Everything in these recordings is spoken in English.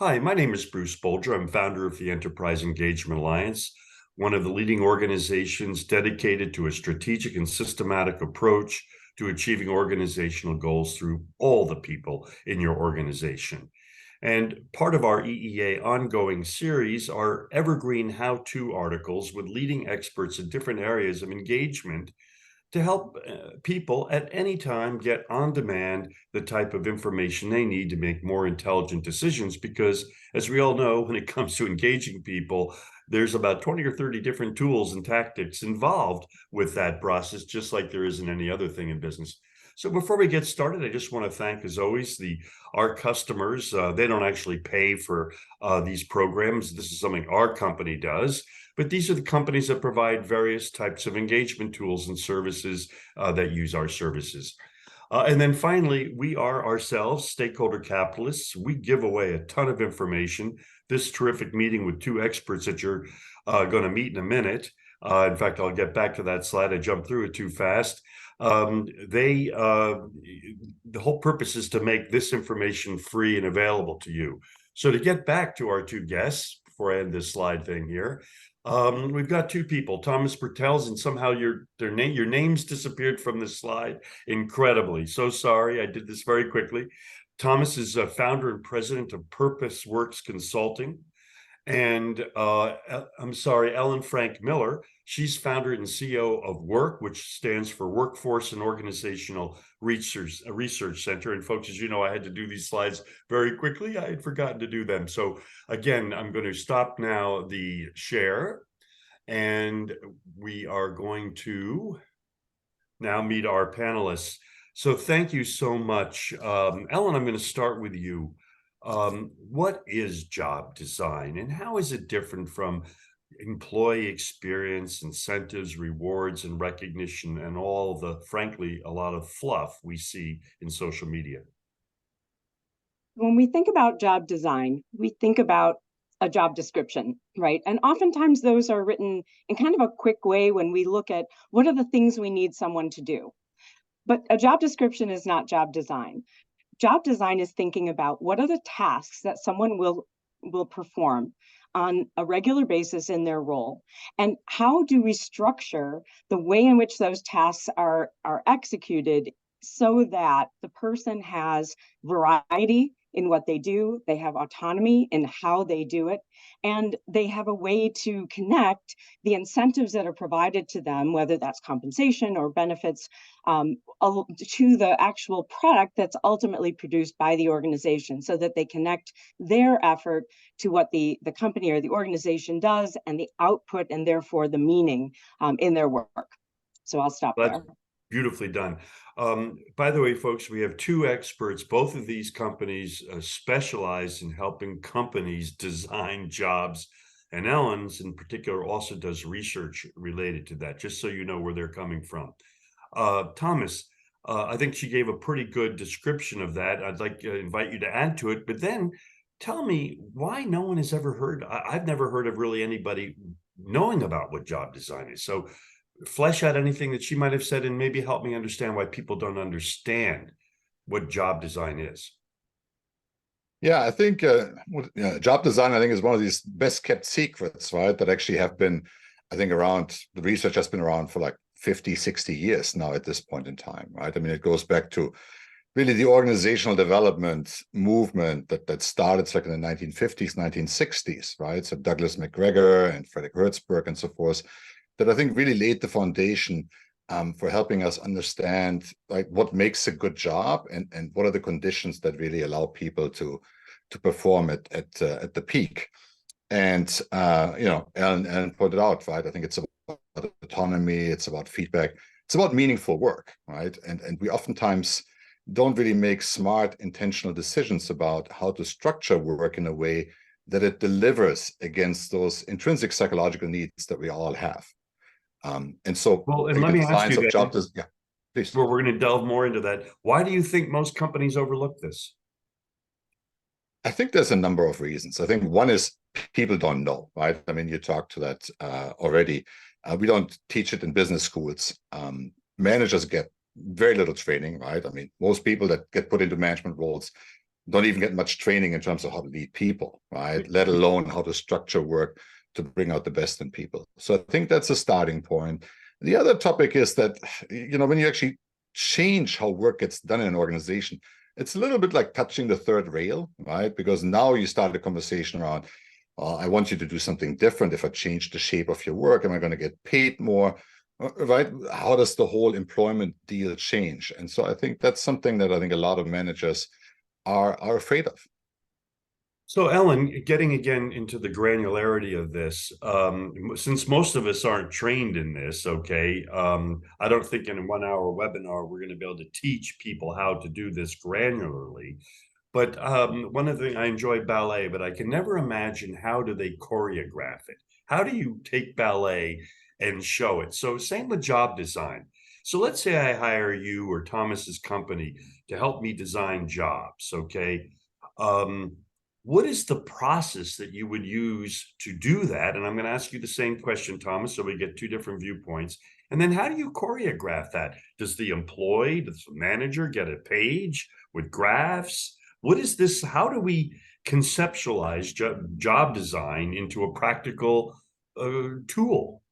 Hi, my name is Bruce Bolger. I'm founder of the Enterprise Engagement Alliance, one of the leading organizations dedicated to a strategic and systematic approach to achieving organizational goals through all the people in your organization. And part of our EEA ongoing series are evergreen how-to articles with leading experts in different areas of engagement to help people at any time get on demand the type of information they need to make more intelligent decisions. Because as we all know, when it comes to engaging people, there's about 20 or 30 different tools and tactics involved with that process, just like there is in any other thing in business. So before we get started, I just want to thank, as always, our customers. They don't actually pay for these programs. This is something our company does. But these are the companies that provide various types of engagement tools and services that use our services. And then finally, we are ourselves stakeholder capitalists. We give away a ton of information. This terrific meeting with two experts that you're going to meet in a minute. In fact, I'll get back to that slide. I jumped through it too fast. The whole purpose is to make this information free and available to you. So to get back to our two guests, before I end this slide thing here, we've got two people, Thomas Bertels, and somehow your names disappeared from this slide. Incredibly, so sorry. I did this very quickly. Thomas is a founder and president of Purpose Works Consulting. And Ellen Frank Miller, she's founder and CEO of WORC, which stands for Workforce and Organizational Research Center. And folks, as you know, I had to do these slides very quickly. I had forgotten to do them. So again, I'm going to stop now the share, and we are going to now meet our panelists. So thank you so much. Ellen, I'm going to start with you. What is job design, and how is it different from employee experience, incentives, rewards, and recognition, and all the, frankly, a lot of fluff we see in social media? When we think about job design, we think about a job description, right? And oftentimes those are written in kind of a quick way when we look at what are the things we need someone to do. But a job description is not job design. Job design is thinking about what are the tasks that someone will perform on a regular basis in their role, and how do we structure the way in which those tasks are executed so that the person has variety in what they do, they have autonomy in how they do it, and they have a way to connect the incentives that are provided to them, whether that's compensation or benefits, to the actual product that's ultimately produced by the organization, so that they connect their effort to what the company or the organization does and the output, and therefore the meaning in their work. So I'll stop there. Beautifully done. By the way, folks, we have two experts. Both of these companies specialize in helping companies design jobs. And Ellen's in particular also does research related to that, just so you know where they're coming from. Thomas, I think she gave a pretty good description of that. I'd like to invite you to add to it, but then tell me why no one has ever heard. I've never heard of really anybody knowing about what job design is. So flesh out anything that she might have said and maybe help me understand why people don't understand what job design is. Yeah, I think job design, I think, is one of these best kept secrets, right? That actually have been, I think, around, the research has been around for like 50, 60 years now at this point in time, right? I mean, it goes back to really the organizational development movement that started like in the 1950s, 1960s, right? So Douglas McGregor and Frederick Herzberg and so forth, that I think really laid the foundation for helping us understand like what makes a good job and what are the conditions that really allow people to perform at the peak. And Ellen pointed out, right? I think it's about autonomy, it's about feedback, it's about meaningful work, right? And we oftentimes don't really make smart, intentional decisions about how to structure work in a way that it delivers against those intrinsic psychological needs that we all have. And so, well, and let me ask you that. Yeah, please. Well, we're going to delve more into that. Why do you think most companies overlook this? I think there's a number of reasons. I think one is people don't know, right? I mean, you talked to that already. We don't teach it in business schools. Managers get very little training, right? I mean, most people that get put into management roles don't even get much training in terms of how to lead people, right? Let alone how to structure work to bring out the best in people. So I think that's a starting point. The other topic is that, when you actually change how work gets done in an organization, it's a little bit like touching the third rail, right? Because now you start a conversation around, I want you to do something different. If I change the shape of your work, am I going to get paid more? Right? How does the whole employment deal change? And so I think that's something that I think a lot of managers are afraid of. So, Ellen, getting again into the granularity of this, since most of us aren't trained in this, okay, I don't think in a 1 hour webinar we're going to be able to teach people how to do this granularly. But one of the things, I enjoy ballet, but I can never imagine how do they choreograph it? How do you take ballet and show it? So same with job design. So let's say I hire you or Thomas's company to help me design jobs, okay? What is the process that you would use to do that? And I'm going to ask you the same question, Thomas, so we get two different viewpoints. And then how do you choreograph that? Does the manager get a page with graphs? What is this? How do we conceptualize job design into a practical tool?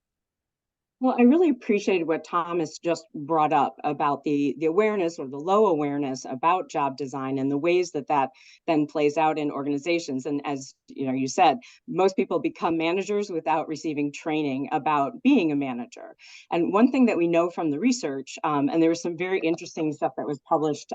Well, I really appreciated what Thomas just brought up about the awareness or the low awareness about job design and the ways that that then plays out in organizations. And as you said, most people become managers without receiving training about being a manager. And one thing that we know from the research, and there was some very interesting stuff that was published.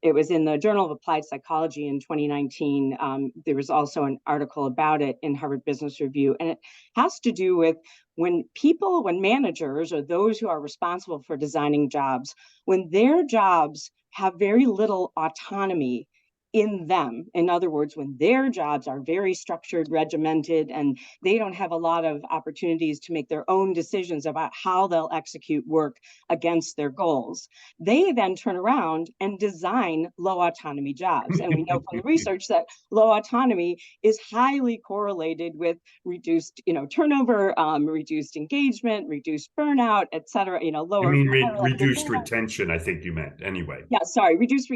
It was in the Journal of Applied Psychology in 2019. There was also an article about it in Harvard Business Review, and it has to do with when managers or those who are responsible for designing jobs, when their jobs have very little autonomy in them. In other words, when their jobs are very structured, regimented, and they don't have a lot of opportunities to make their own decisions about how they'll execute work against their goals, they then turn around and design low autonomy jobs. And we know from the research that low autonomy is highly correlated with reduced, turnover, reduced engagement, reduced burnout, et cetera. Reduced retention, I think you meant anyway. Yeah, sorry, reduced,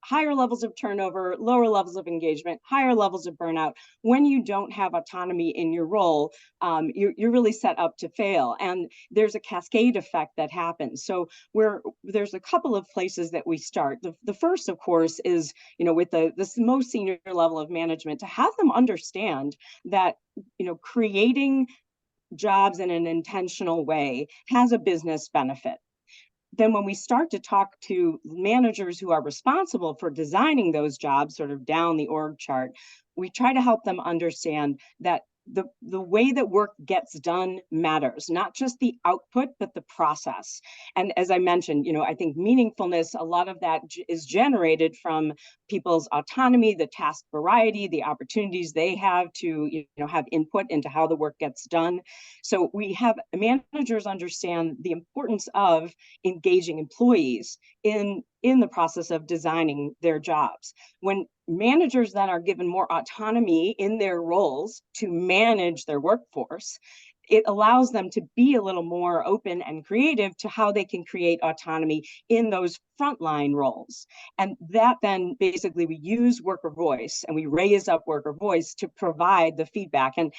higher levels of turnover, lower levels of engagement, higher levels of burnout. When you don't have autonomy in your role, you're really set up to fail. And there's a cascade effect that happens. So there's a couple of places that we start. The first, of course, is, with the most senior level of management, to have them understand that, creating jobs in an intentional way has a business benefit. Then when we start to talk to managers who are responsible for designing those jobs sort of down the org chart, we try to help them understand that the way that work gets done matters, not just the output, but the process. And as I mentioned, I think meaningfulness, a lot of that is generated from people's autonomy, the task variety, the opportunities they have to have input into how the work gets done. So we have managers understand the importance of engaging employees in the process of designing their jobs. When managers then are given more autonomy in their roles to manage their workforce, it allows them to be a little more open and creative to how they can create autonomy in those frontline roles. And that then basically we use worker voice and we raise up worker voice to provide the feedback. And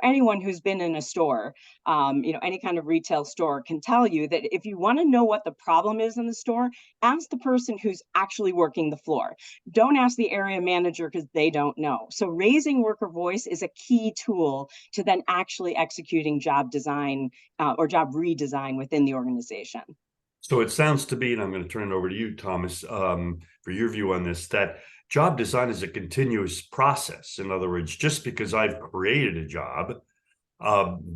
anyone who's been in a store, any kind of retail store can tell you that if you want to know what the problem is in the store, ask the person who's actually working the floor. Don't ask the area manager because they don't know. So raising worker voice is a key tool to then actually executing job design or job redesign within the organization. So it sounds to me, and I'm going to turn it over to you, Thomas, for your view on this, that job design is a continuous process. In other words, just because I've created a job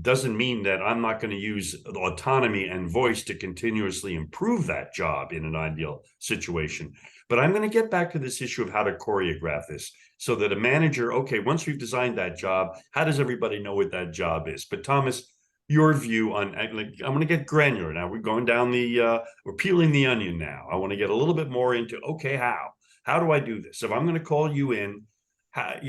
doesn't mean that I'm not going to use autonomy and voice to continuously improve that job in an ideal situation. But I'm going to get back to this issue of how to choreograph this so that a manager, okay, once we've designed that job, how does everybody know what that job is? But Thomas, your view on, I'm going to get granular now. We're going down we're peeling the onion now. I want to get a little bit more into, okay, how do I do this? If I'm going to call you in, I've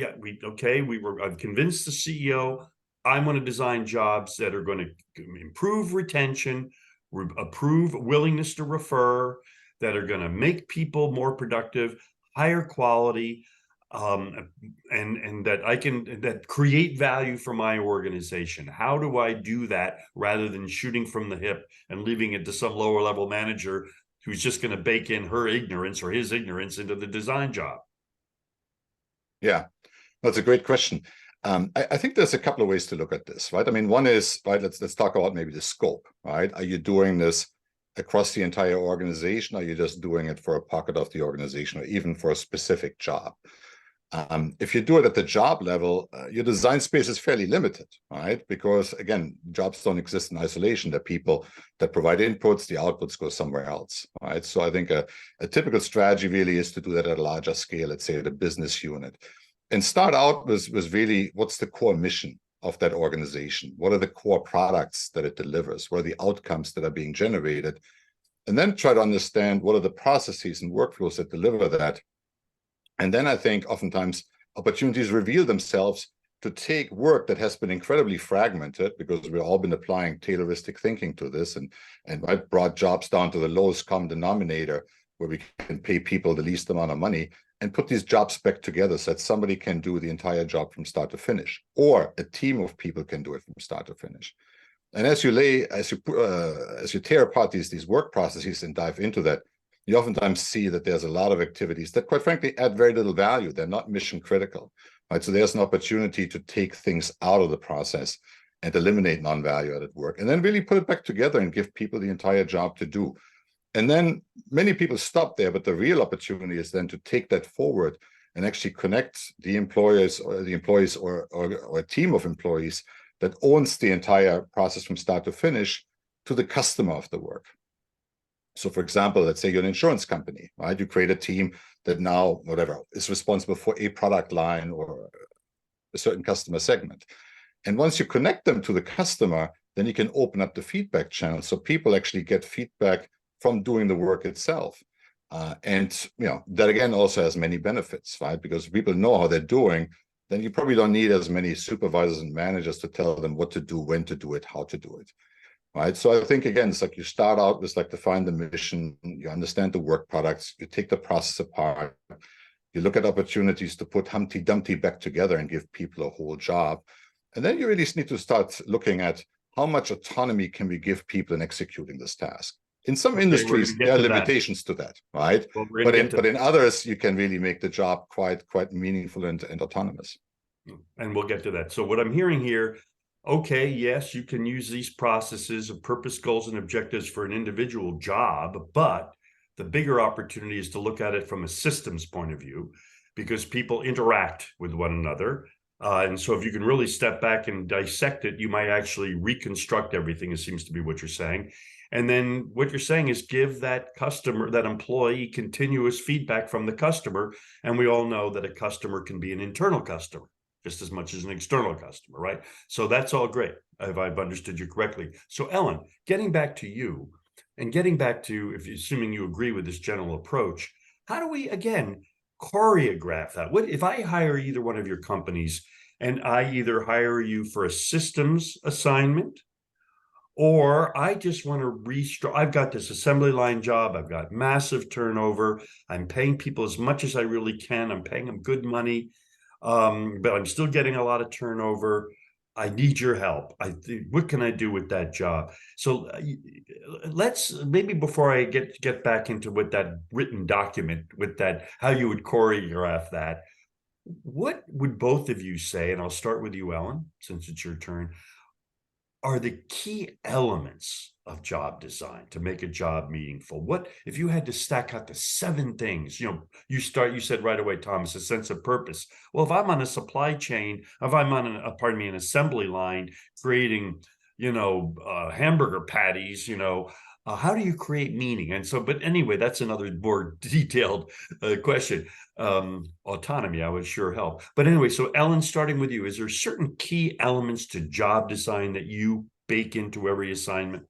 convinced the CEO, I'm going to design jobs that are going to improve retention, improve willingness to refer, that are going to make people more productive. higher quality, and that create value for my organization? How do I do that rather than shooting from the hip and leaving it to some lower level manager who's just going to bake in her ignorance or his ignorance into the design job? Yeah, that's a great question. I think there's a couple of ways to look at this, right? I mean, one is, right, let's talk about maybe the scope, right? Are you doing this across the entire organization? Or are you just doing it for a pocket of the organization or even for a specific job? If you do it at the job level, your design space is fairly limited, right? Because again, jobs don't exist in isolation. They're people that provide inputs, the outputs go somewhere else, right? So I think a typical strategy really is to do that at a larger scale, let's say at a business unit. And start out was really, what's the core mission of that organization? What are the core products that it delivers? What are the outcomes that are being generated? And then try to understand what are the processes and workflows that deliver that. And then I think oftentimes opportunities reveal themselves to take work that has been incredibly fragmented, because we've all been applying Tayloristic thinking to this and right, brought jobs down to the lowest common denominator where we can pay people the least amount of money, and put these jobs back together so that somebody can do the entire job from start to finish, or a team of people can do it from start to finish. And as you tear apart these work processes and dive into that, you oftentimes see that there's a lot of activities that, quite frankly, add very little value. They're not mission critical, right? So there's an opportunity to take things out of the process and eliminate non-value added work, and then really put it back together and give people the entire job to do. And then many people stop there, but the real opportunity is then to take that forward and actually connect the employers or a team of employees that owns the entire process from start to finish to the customer of the work. So for example, let's say you're an insurance company, right? You create a team that now, whatever, is responsible for a product line or a certain customer segment. And once you connect them to the customer, then you can open up the feedback channel so people actually get feedback from doing the work itself. And that again also has many benefits, right? Because people know how they're doing, then you probably don't need as many supervisors and managers to tell them what to do, when to do it, how to do it, right? So I think, again, it's like you start out with like define the mission, you understand the work products, you take the process apart, you look at opportunities to put Humpty Dumpty back together and give people a whole job. And then you really need to start looking at how much autonomy can we give people in executing this task. In some industries, there are limitations to that, right? Well, but in others, you can really make the job quite meaningful and autonomous. And we'll get to that. So what I'm hearing here, okay, yes, you can use these processes of purpose, goals, and objectives for an individual job, but the bigger opportunity is to look at it from a systems point of view, because people interact with one another. And so if you can really step back and dissect it, you might actually reconstruct everything, it seems to be what you're saying. And then what you're saying is give that customer, that employee, continuous feedback from the customer. And we all know that a customer can be an internal customer just as much as an external customer, right? So that's all great, if I've understood you correctly. So Ellen, getting back to you, and getting back to, assuming you agree with this general approach, how do we, again, choreograph that? What if I hire either one of your companies and I either hire you for a systems assignment, or I just want to I've got this assembly line job, I've got massive turnover, I'm paying people as much as I really can, I'm paying them good money, but I'm still getting a lot of turnover. I need your help. What can I do with that job? So let's, maybe before I get back into what that written document, with that, how you would choreograph that, what would both of you say, and I'll start with you, Ellen, since it's your turn, are the key elements of job design to make a job meaningful? What if you had to stack out the 7 things? You said right away, Thomas, a sense of purpose. Well, if I'm on a supply chain, if I'm on an assembly line creating hamburger patties, how do you create meaning? And so, but anyway, that's another more detailed question. Autonomy, I would sure help. But anyway, so Ellen, starting with you, is there certain key elements to job design that you bake into every assignment?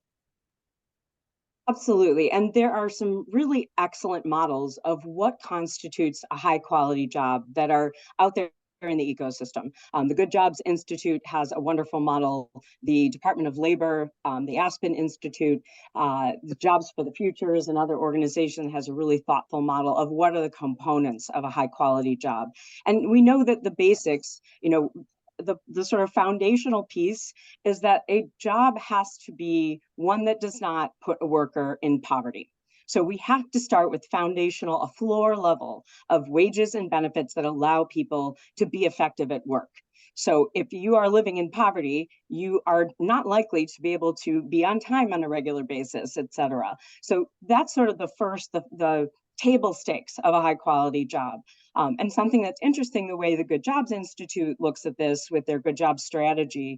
Absolutely. And there are some really excellent models of what constitutes a high quality job that are out there in the ecosystem. The Good Jobs Institute has a wonderful model. The Department of Labor, the Aspen Institute, the Jobs for the Future is another organization that has a really thoughtful model of what are the components of a high quality job. And we know that the basics, the sort of foundational piece is that a job has to be one that does not put a worker in poverty. So we have to start with foundational, a floor level of wages and benefits that allow people to be effective at work. So if you are living in poverty, you are not likely to be able to be on time on a regular basis, et cetera. So that's sort of the first, the table stakes of a high quality job. And something that's interesting, the way the Good Jobs Institute looks at this with their Good Job Strategy,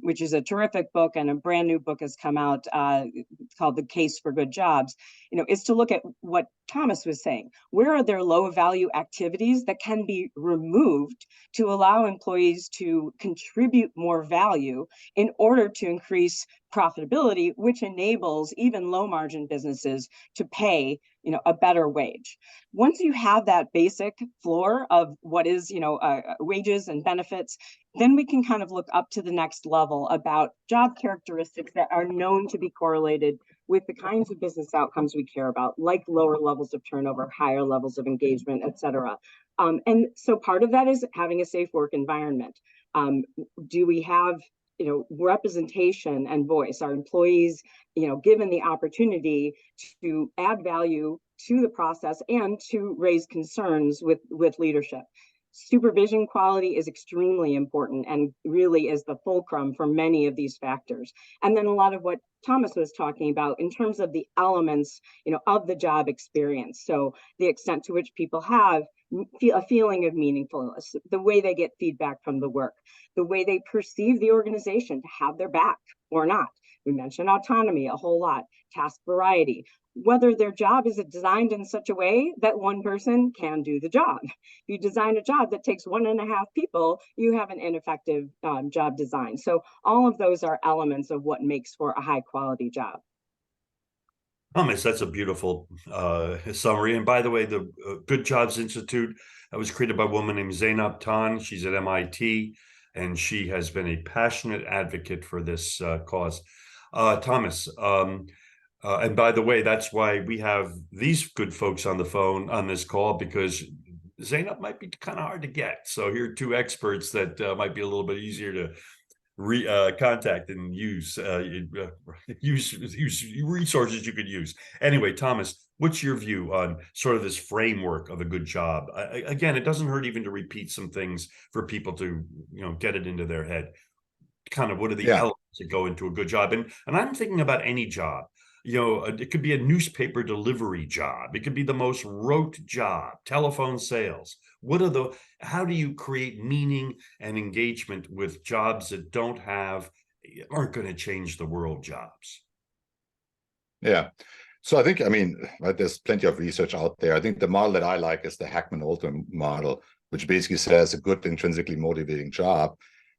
which is a terrific book, and a brand new book has come out called The Case for Good Jobs, is to look at what Thomas was saying. Where are there low value activities that can be removed to allow employees to contribute more value in order to increase profitability, which enables even low margin businesses to pay a better wage. Once you have that basic floor of what is wages and benefits, then we can kind of look up to the next level about job characteristics that are known to be correlated with the kinds of business outcomes we care about, like lower levels of turnover, higher levels of engagement, et cetera. And so part of that is having a safe work environment. Do we have representation and voice? Are employees, given the opportunity to add value to the process and to raise concerns with leadership? Supervision quality is extremely important and really is the fulcrum for many of these factors. And then a lot of what Thomas was talking about in terms of the elements, of the job experience. So the extent to which people have a feeling of meaningfulness, the way they get feedback from the work, the way they perceive the organization to have their back or not. We mentioned autonomy a whole lot, task variety, whether their job is designed in such a way that one person can do the job. If you design a job that takes 1.5 people, you have an ineffective job design. So all of those are elements of what makes for a high quality job. Thomas, that's a beautiful summary. And by the way, the Good Jobs Institute was created by a woman named Zeynop Ton. She's at MIT, and she has been a passionate advocate for this cause. Thomas, and by the way, that's why we have these good folks on the phone on this call, because Zeynop might be kind of hard to get. So here are two experts that might be a little bit easier to contact and use resources you could use. Anyway, Thomas, what's your view on sort of this framework of a good job? Again, it doesn't hurt even to repeat some things for people to get it into their head. Kind of what are the elements that go into a good job? And I'm thinking about any job. It could be a newspaper delivery job. It could be the most rote job, telephone sales. How do you create meaning and engagement with jobs that aren't going to change the world jobs? Yeah. So I think, there's plenty of research out there. I think the model that I like is the Hackman-Alter model, which basically says a good intrinsically motivating job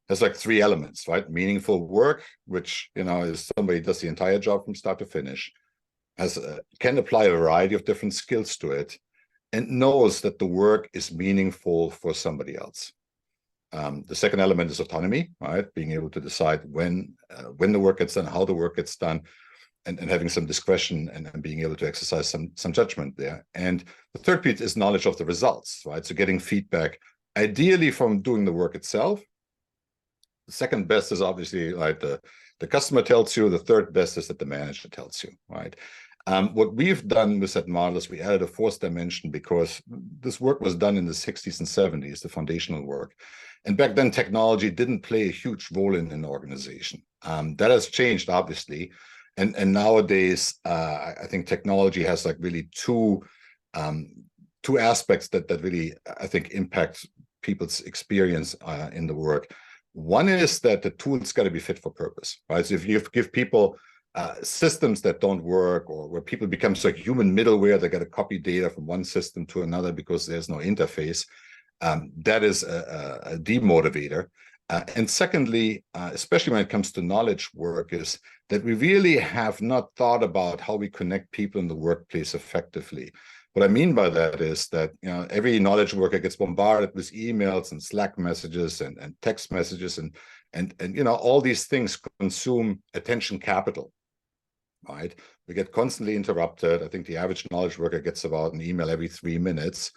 has like 3 elements, right? Meaningful work, which, is somebody does the entire job from start to finish, can apply a variety of different skills to it, and knows that the work is meaningful for somebody else. The second element is autonomy, right? Being able to decide when the work gets done, how the work gets done, and having some discretion and being able to exercise some judgment there. And the third piece is knowledge of the results, right? So getting feedback, ideally from doing the work itself. The second best is obviously like the customer tells you. The third best is that the manager tells you, right? What we've done with that model is we added a 4th dimension, because this work was done in the 60s and 70s, the foundational work. And back then, technology didn't play a huge role in an organization. That has changed, obviously. And nowadays, I think technology has like really two aspects that really, I think, impact people's experience in the work. One is that the tool's got to be fit for purpose, right? So if you give people systems that don't work, or where people become like human middleware, they got to copy data from one system to another because there's no interface, that is a demotivator. And secondly, especially when it comes to knowledge work, is that we really have not thought about how we connect people in the workplace effectively. What I mean by that is that, you know, every knowledge worker gets bombarded with emails and Slack messages and text messages and you know, all these things consume attention capital, right? We get constantly interrupted. I think the average knowledge worker gets about an email every 3 minutes.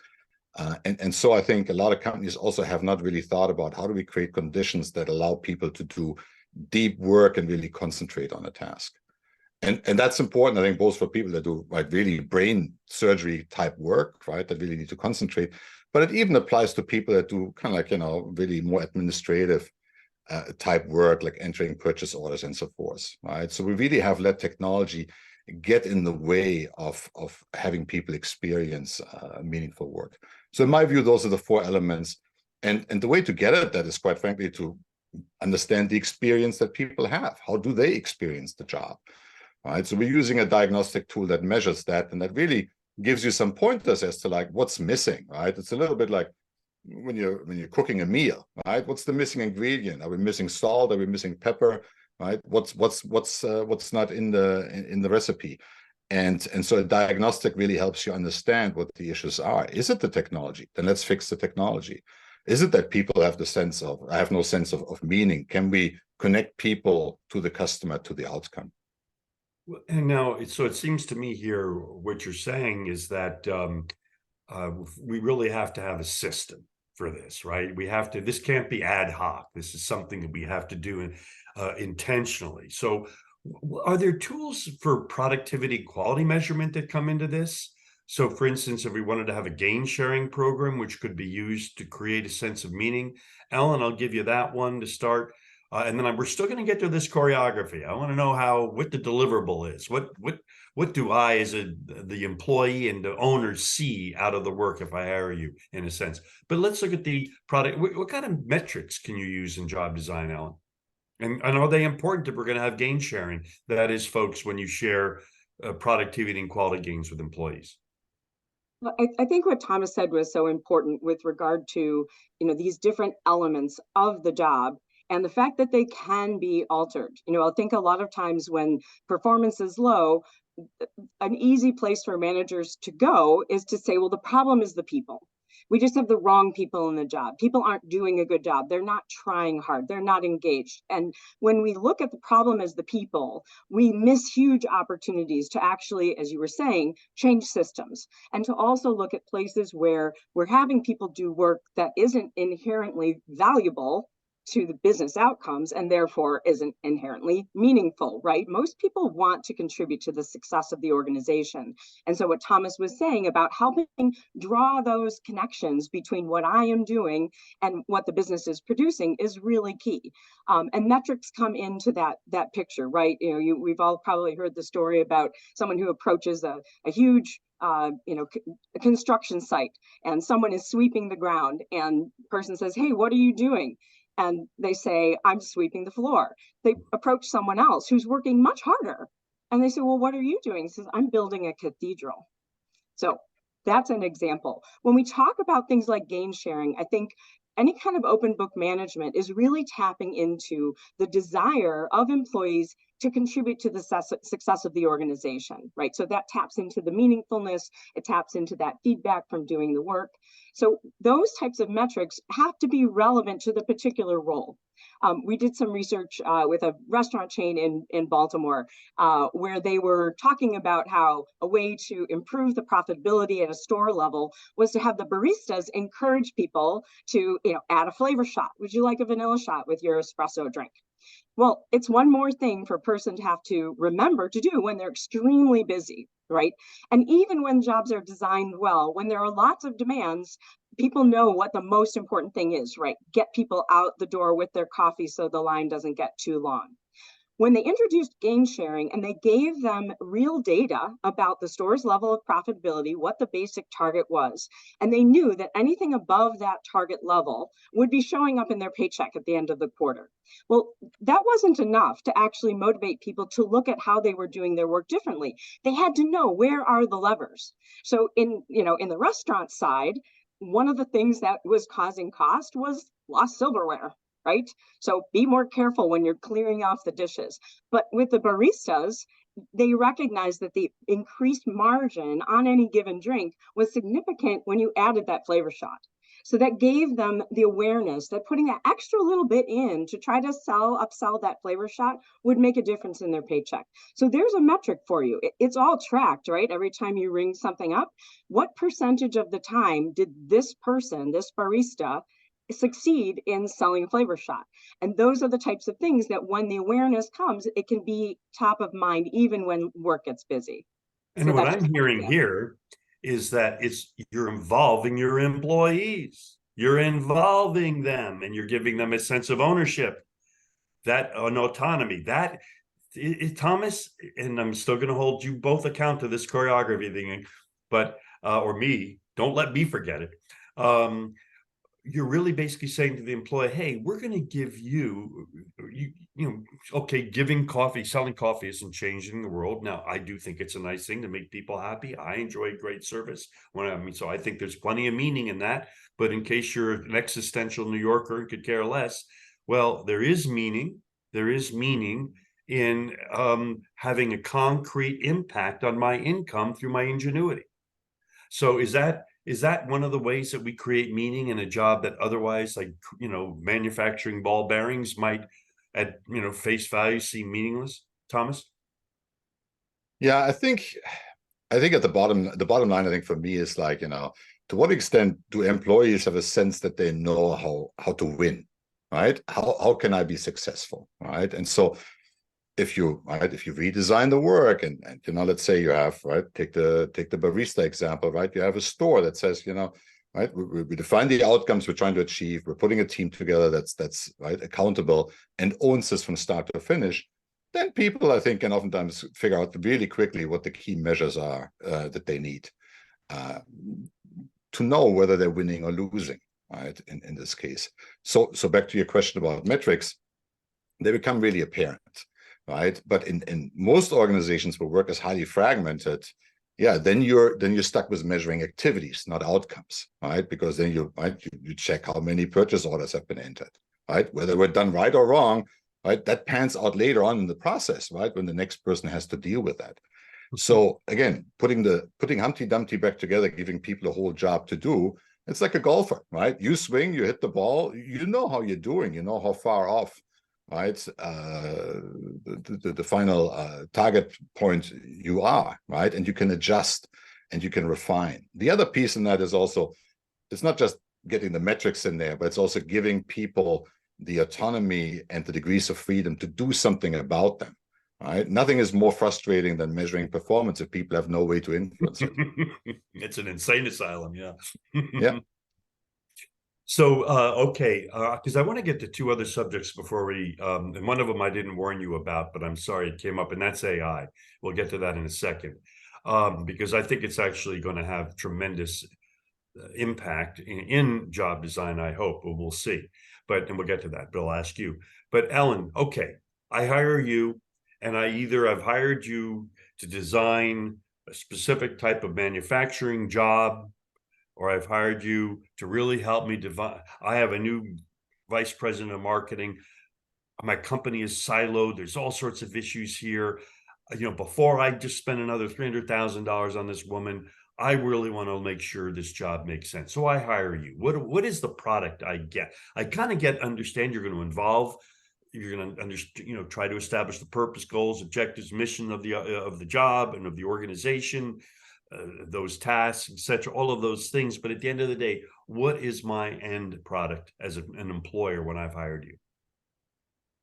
And so I think a lot of companies also have not really thought about how do we create conditions that allow people to do deep work and really concentrate on a task. And that's important, I think, both for people that do really brain surgery type work, right, that really need to concentrate, but it even applies to people that do kind of like, you know, really more administrative type work, like entering purchase orders and so forth, right? So we really have let technology get in the way of having people experience meaningful work. So in my view, those are the 4 elements. And the way to get at that is, quite frankly, to understand the experience that people have. How do they experience the job? Right. So we're using a diagnostic tool that measures that, and that really gives you some pointers as to like what's missing, right? It's a little bit like when you're cooking a meal, right? What's the missing ingredient? Are we missing salt? Are we missing pepper? Right? What's not in the recipe? And so a diagnostic really helps you understand what the issues are. Is it the technology? Then let's fix the technology. Is it that people have the sense of, I have no sense of meaning? Can we connect people to the customer, to the outcome? And now, so it seems to me here, what you're saying is that we really have to have a system for this, right? We have to, this can't be ad hoc. This is something that we have to do intentionally. So are there tools for productivity quality measurement that come into this? So for instance, if we wanted to have a gain sharing program, which could be used to create a sense of meaning, Ellen, I'll give you that one to start. And then we're still going to get to this choreography. I want to know what the deliverable is. What do I, as the employee and the owner, see out of the work if I hire you, in a sense? But let's look at the product. What kind of metrics can you use in job design, Ellen? And are they important if we're going to have gain sharing? That is, folks, when you share productivity and quality gains with employees. Well, I think what Thomas said was so important with regard to, you know, these different elements of the job and the fact that they can be altered. You know, I think a lot of times when performance is low, an easy place for managers to go is to say, well, the problem is the people. We just have the wrong people in the job. People aren't doing a good job. They're not trying hard. They're not engaged. And when we look at the problem as the people, we miss huge opportunities to actually, as you were saying, change systems, and to also look at places where we're having people do work that isn't inherently valuable to the business outcomes and therefore isn't inherently meaningful, right? Most people want to contribute to the success of the organization. And so what Thomas was saying about helping draw those connections between what I am doing and what the business is producing is really key. And metrics come into that picture, right? You know, we've all probably heard the story about someone who approaches a huge construction site, and someone is sweeping the ground, and the person says, "Hey, what are you doing?" And they say, "I'm sweeping the floor." They approach someone else who's working much harder, and they say, "Well, what are you doing?" He says, "I'm building a cathedral." So that's an example. When we talk about things like gain sharing, I think any kind of open book management is really tapping into the desire of employees to contribute to the success of the organization, right? So that taps into the meaningfulness, it taps into that feedback from doing the work. So those types of metrics have to be relevant to the particular role. We did some research with a restaurant chain in Baltimore where they were talking about how a way to improve the profitability at a store level was to have the baristas encourage people to, add a flavor shot. Would you like a vanilla shot with your espresso drink? Well, it's one more thing for a person to have to remember to do when they're extremely busy, right? And even when jobs are designed well, when there are lots of demands, people know what the most important thing is, right? Get people out the door with their coffee so the line doesn't get too long. When they introduced gain sharing and they gave them real data about the store's level of profitability, what the basic target was, and they knew that anything above that target level would be showing up in their paycheck at the end of the quarter. Well, that wasn't enough to actually motivate people to look at how they were doing their work differently. They had to know, where are the levers? So in the restaurant side, one of the things that was causing cost was lost silverware. Right? So be more careful when you're clearing off the dishes. But with the baristas, they recognized that the increased margin on any given drink was significant when you added that flavor shot. So that gave them the awareness that putting that extra little bit in to try to upsell that flavor shot would make a difference in their paycheck. So there's a metric for you. It's all tracked, right? Every time you ring something up, what percentage of the time did this person, this barista, succeed in selling flavor shot? And those are the types of things that when the awareness comes, it can be top of mind even when work gets busy. And so what I'm hearing here is that you're involving your employees, you're involving them, and you're giving them a sense of ownership, that an autonomy. That Thomas, and I'm still going to hold you both account to this choreography thing, but or me, don't let me forget it. You're really basically saying to the employee, hey, we're going to give you, okay, giving coffee, selling coffee isn't changing the world. Now, I do think it's a nice thing to make people happy. I enjoy great service. So I think there's plenty of meaning in that. But in case you're an existential New Yorker and could care less, well, there is meaning. There is meaning in having a concrete impact on my income through my ingenuity. So is that one of the ways that we create meaning in a job that otherwise, like, manufacturing ball bearings might at, face value seem meaningless, Thomas? Yeah, I think at the bottom line, I think for me is like, to what extent do employees have a sense that they know how to win, right? How can I be successful, right? And so if you redesign the work and let's say you have, right, take the barista example, right? You have a store that says, right, we define the outcomes we're trying to achieve. We're putting a team together that's right, accountable and owns this from start to finish. Then people, I think, can oftentimes figure out really quickly what the key measures are that they need to know whether they're winning or losing, right? In this case. So back to your question about metrics, they become really apparent. Right, but in most organizations where work is highly fragmented, yeah, then you're stuck with measuring activities, not outcomes, right? Because then you check how many purchase orders have been entered, right? Whether we're done right or wrong, right? That pans out later on in the process, right? When the next person has to deal with that. So again, putting Humpty Dumpty back together, giving people a whole job to do, it's like a golfer, right? You swing, you hit the ball, you know how you're doing, you know how far off, right, the final target point you are, right? And you can adjust and you can refine. The other piece in that is also, it's not just getting the metrics in there, but it's also giving people the autonomy and the degrees of freedom to do something about them, right? Nothing is more frustrating than measuring performance if people have no way to influence it. It's an insane asylum, yeah. Yeah. So, okay, because I want to get to two other subjects before we, and one of them I didn't warn you about, but I'm sorry it came up, and that's AI. We'll get to that in a second, because I think it's actually going to have tremendous impact in job design, I hope, but we'll see. And we'll get to that, but I'll ask you. But Ellen, okay, I hire you, and I've hired you to design a specific type of manufacturing job, or I've hired you to really help me divide. I have a new vice president of marketing. My company is siloed. There's all sorts of issues here. Before I just spend another $300,000 on this woman, I really want to make sure this job makes sense. So I hire you. What is the product I get? I kind of understand you're going to involve. You're going to try to establish the purpose, goals, objectives, mission of the job and of the organization. Those tasks, etc., all of those things. But at the end of the day, what is my end product as an employer when I've hired you?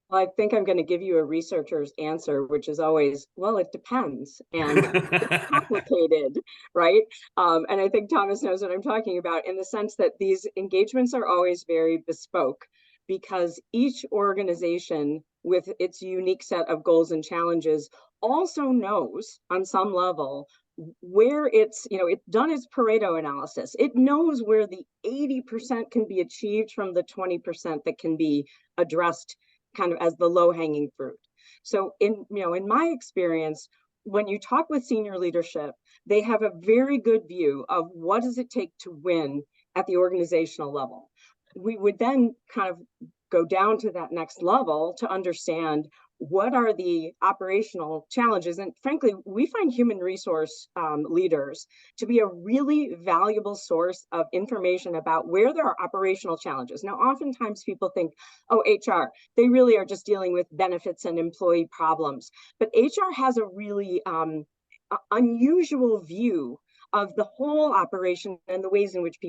Well, I think I'm going to give you a researcher's answer, which is always, well, it depends. And it's complicated, right? And I think Thomas knows what I'm talking about in the sense that these engagements are always very bespoke because each organization with its unique set of goals and challenges also knows on some level where it's done its Pareto analysis. It knows where the 80% can be achieved from the 20% that can be addressed kind of as the low-hanging fruit. So in my experience, when you talk with senior leadership, they have a very good view of what does it take to win at the organizational level. We would then kind of go down to that next level to understand what are the operational challenges? And frankly, we find human resource leaders to be a really valuable source of information about where there are operational challenges. Now, oftentimes people think, oh, HR, they really are just dealing with benefits and employee problems. But HR has a really unusual view of the whole operation and the ways in which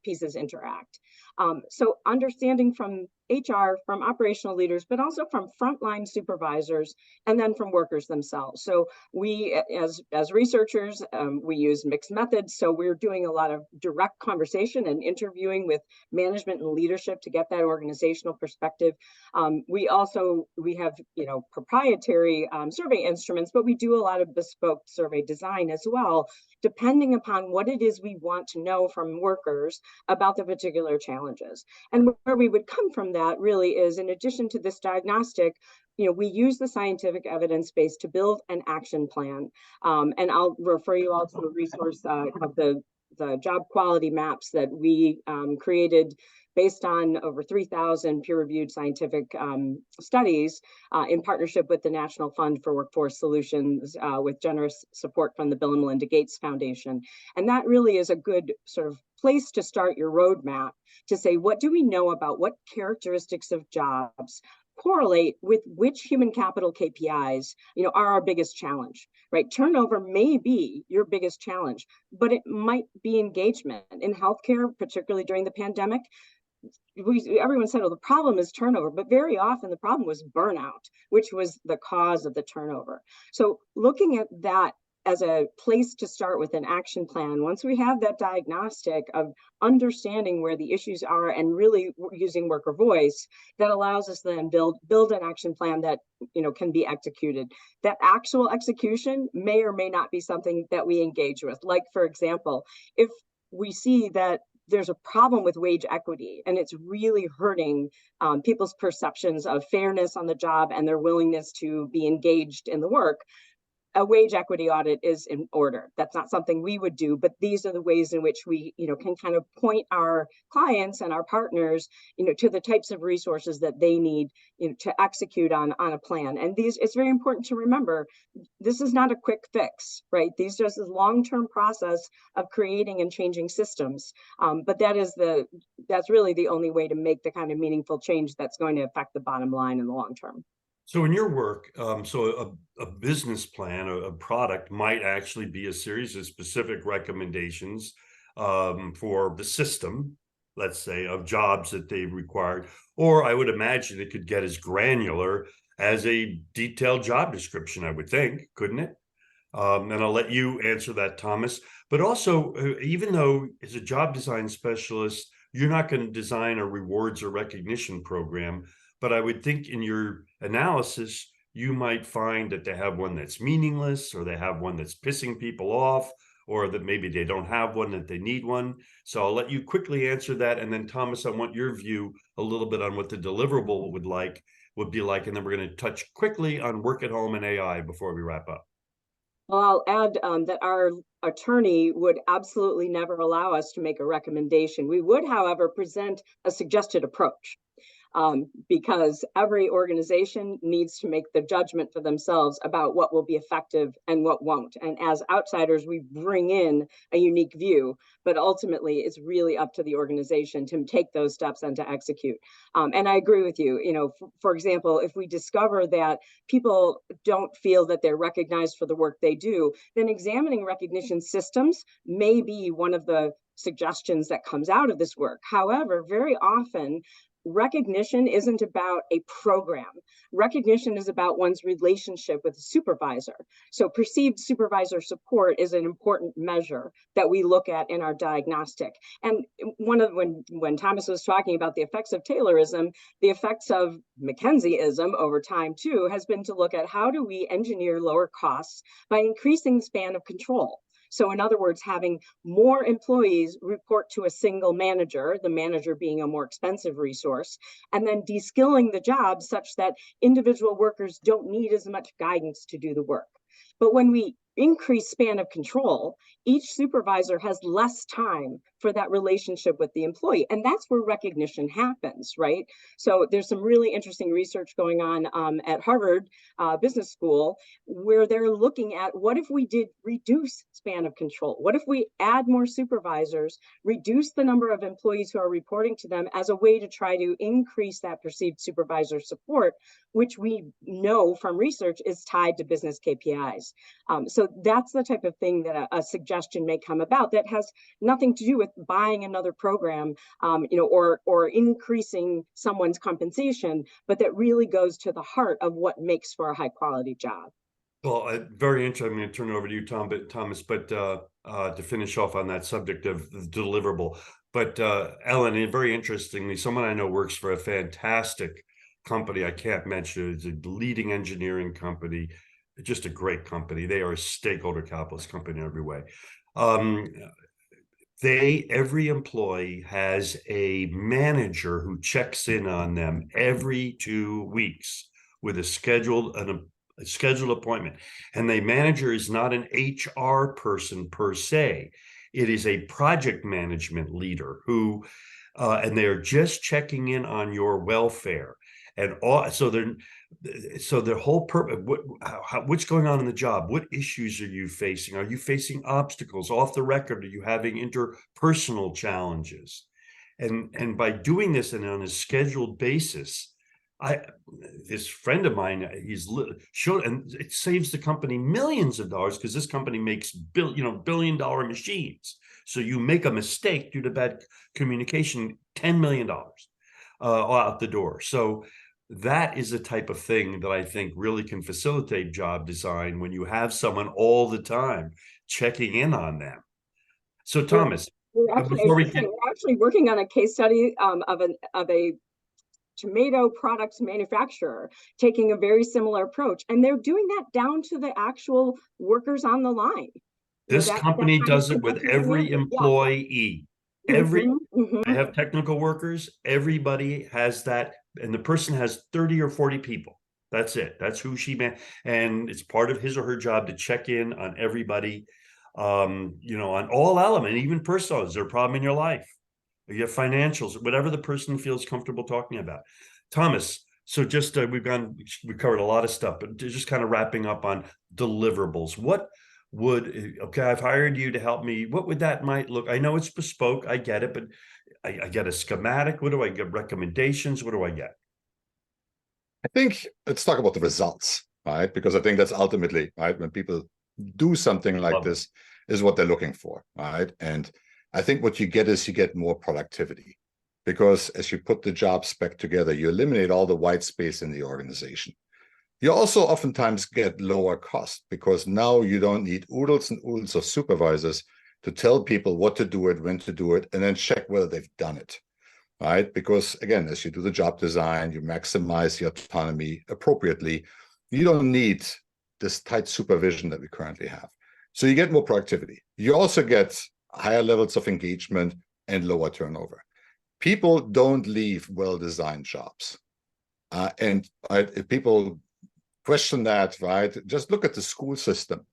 pieces interact. So understanding from HR, from operational leaders, but also from frontline supervisors, and then from workers themselves. So we, as researchers, we use mixed methods. So we're doing a lot of direct conversation and interviewing with management and leadership to get that organizational perspective. We have, proprietary survey instruments, but we do a lot of bespoke survey design as well, depending upon what it is we want to know from workers about the particular challenges. And where we would come from that really is, in addition to this diagnostic, we use the scientific evidence base to build an action plan. And I'll refer you all to a resource of the job quality maps that we created based on over 3,000 peer-reviewed scientific studies in partnership with the National Fund for Workforce Solutions, with generous support from the Bill and Melinda Gates Foundation. And that really is a good sort of place to start your roadmap to say, what do we know about what characteristics of jobs correlate with which human capital KPIs, are our biggest challenge, right? Turnover may be your biggest challenge, but it might be engagement. In healthcare, particularly during the pandemic, everyone said, oh, the problem is turnover, but very often the problem was burnout, which was the cause of the turnover. So looking at that as a place to start with an action plan, once we have that diagnostic of understanding where the issues are and really using worker voice, that allows us then build an action plan that can be executed. That actual execution may or may not be something that we engage with. Like, for example, if we see that there's a problem with wage equity and it's really hurting people's perceptions of fairness on the job and their willingness to be engaged in the work, a wage equity audit is in order. That's not something we would do, but these are the ways in which we, can kind of point our clients and our partners, to the types of resources that they need, to execute on a plan. And it's very important to remember, this is not a quick fix, right? These are just a long-term process of creating and changing systems. But that's really the only way to make the kind of meaningful change that's going to affect the bottom line in the long term. So in your work, a business plan, a product might actually be a series of specific recommendations for the system, let's say, of jobs that they required. Or I would imagine it could get as granular as a detailed job description, I would think, couldn't it? And I'll let you answer that, Thomas. But also, even though as a job design specialist, you're not going to design a rewards or recognition program, but I would think in your analysis, you might find that they have one that's meaningless, or they have one that's pissing people off, or that maybe they don't have one, that they need one. So I'll let you quickly answer that. And then Thomas, I want your view a little bit on what the deliverable would be like. And then we're going to touch quickly on work at home and AI before we wrap up. Well, I'll add that our attorney would absolutely never allow us to make a recommendation. We would, however, present a suggested approach. Because every organization needs to make the judgment for themselves about what will be effective and what won't. And as outsiders, we bring in a unique view, but ultimately it's really up to the organization to take those steps and to execute. And I agree with you. For example, if we discover that people don't feel that they're recognized for the work they do, then examining recognition systems may be one of the suggestions that comes out of this work. However, very often, recognition isn't about a program. Recognition is about one's relationship with a supervisor. So perceived supervisor support is an important measure that we look at in our diagnostic. And when Thomas was talking about the effects of Taylorism, the effects of McKinseyism over time too has been to look at how do we engineer lower costs by increasing the span of control. So in other words, having more employees report to a single manager, the manager being a more expensive resource, and then de-skilling the job such that individual workers don't need as much guidance to do the work. But when we increased span of control, each supervisor has less time for that relationship with the employee. And that's where recognition happens, right? So there's some really interesting research going on at Harvard Business School, where they're looking at what if we did reduce span of control? What if we add more supervisors, reduce the number of employees who are reporting to them as a way to try to increase that perceived supervisor support, which we know from research is tied to business KPIs. So that's the type of thing that a suggestion may come about that has nothing to do with buying another program, or increasing someone's compensation, but that really goes to the heart of what makes for a high quality job. Well, very interesting. I'm going to turn it over to you, Thomas, but to finish off on that subject of the deliverable. But Ellen, very interestingly, someone I know works for a fantastic company. I can't mention it. It's a leading engineering company, just a great company. They are a stakeholder capitalist company in every way. Every employee has a manager who checks in on them every 2 weeks with a scheduled appointment. And the manager is not an HR person per se. It is a project management leader who, and they're just checking in on your welfare. And so the whole purpose, what's going on in the job? What issues are you facing? Are you facing obstacles off the record? Are you having interpersonal challenges? And by doing this and on a scheduled basis, this friend of mine, and it saves the company millions of dollars, because this company makes billion-dollar machines. So you make a mistake due to bad communication, $10 million out the door. So that is the type of thing that I think really can facilitate job design, when you have someone all the time checking in on them. So Thomas, we're actually working on a case study of a tomato products manufacturer taking a very similar approach, and they're doing that down to the actual workers on the line. This company does it with every employee. Yeah. I have technical workers. Everybody has that, and the person has 30 or 40 people. That's it. That's who and it's part of his or her job to check in on everybody, on all elements, even personal. Is there a problem in your life? You have financials, whatever the person feels comfortable talking about. Thomas, so just we covered a lot of stuff, but just kind of wrapping up on deliverables. I've hired you to help me. What would that might look? I know it's bespoke, I get it, but I get a schematic. What do I get? Recommendations? What do I get? I think let's talk about the results, right? Because I think that's ultimately, right, when people do something like this, is what they're looking for, right? And I think what you get is you get more productivity, because as you put the job spec together, you eliminate all the white space in the organization. You also oftentimes get lower cost, because now you don't need oodles and oodles of supervisors to tell people what to do it, when to do it, and then check whether they've done it, right? Because again, as you do the job design, you maximize the autonomy appropriately. You don't need this tight supervision that we currently have. So you get more productivity. You also get higher levels of engagement and lower turnover. People don't leave well-designed jobs. And if people question that, right, just look at the school system.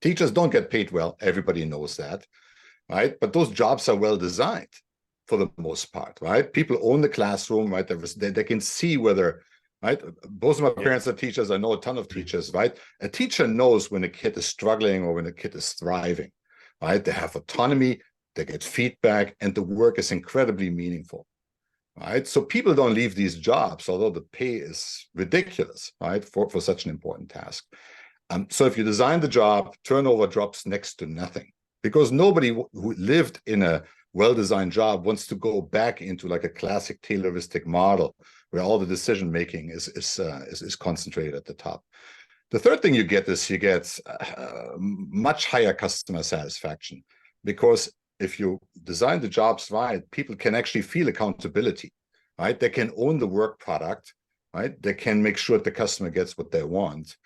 Teachers don't get paid well. Everybody knows that, right? But those jobs are well-designed for the most part, right? People own the classroom, right? They can see whether, right? Both of my parents are teachers. I know a ton of teachers, right? A teacher knows when a kid is struggling or when a kid is thriving, right? They have autonomy, they get feedback, and the work is incredibly meaningful, right? So people don't leave these jobs, although the pay is ridiculous, right, for such an important task. So if you design the job, turnover drops next to nothing, because nobody who lived in a well-designed job wants to go back into like a classic Tayloristic model where all the decision-making is concentrated at the top. The third thing you get is you get much higher customer satisfaction, because if you design the jobs right, people can actually feel accountability, right? They can own the work product, right? They can make sure the customer gets what they want.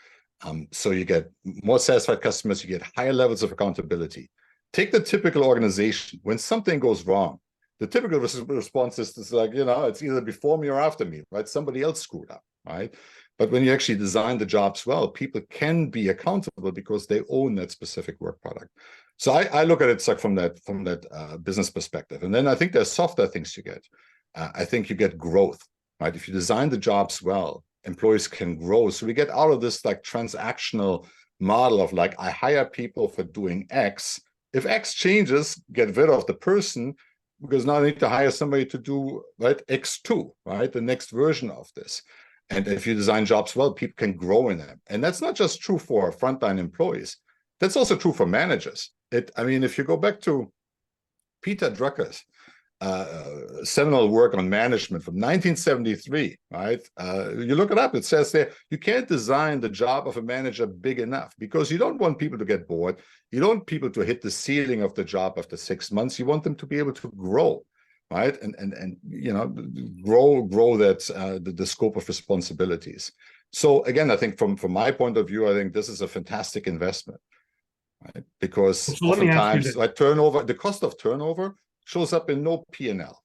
So you get more satisfied customers, you get higher levels of accountability. Take the typical organization. When something goes wrong, the typical response is like, it's either before me or after me, right? Somebody else screwed up, right? But when you actually design the jobs well, people can be accountable because they own that specific work product. So I look at it like from that business perspective. And then I think there's softer things you get. I think you get growth, right? If you design the jobs well, employees can grow. So we get out of this like transactional model of like, I hire people for doing X. If X changes, get rid of the person, because now I need to hire somebody to do right X2, right? The next version of this. And if you design jobs well, people can grow in them. And that's not just true for frontline employees. That's also true for managers. I mean, if you go back to Peter Drucker's seminal work on management from 1973, right? You look it up, it says there, you can't design the job of a manager big enough because you don't want people to get bored. You don't want people to hit the ceiling of the job after 6 months. You want them to be able to grow, right? And you know, grow that the scope of responsibilities. So again, I think from my point of view, I think this is a fantastic investment, right? Because so oftentimes, like turnover, the cost of turnover shows up in no P&L,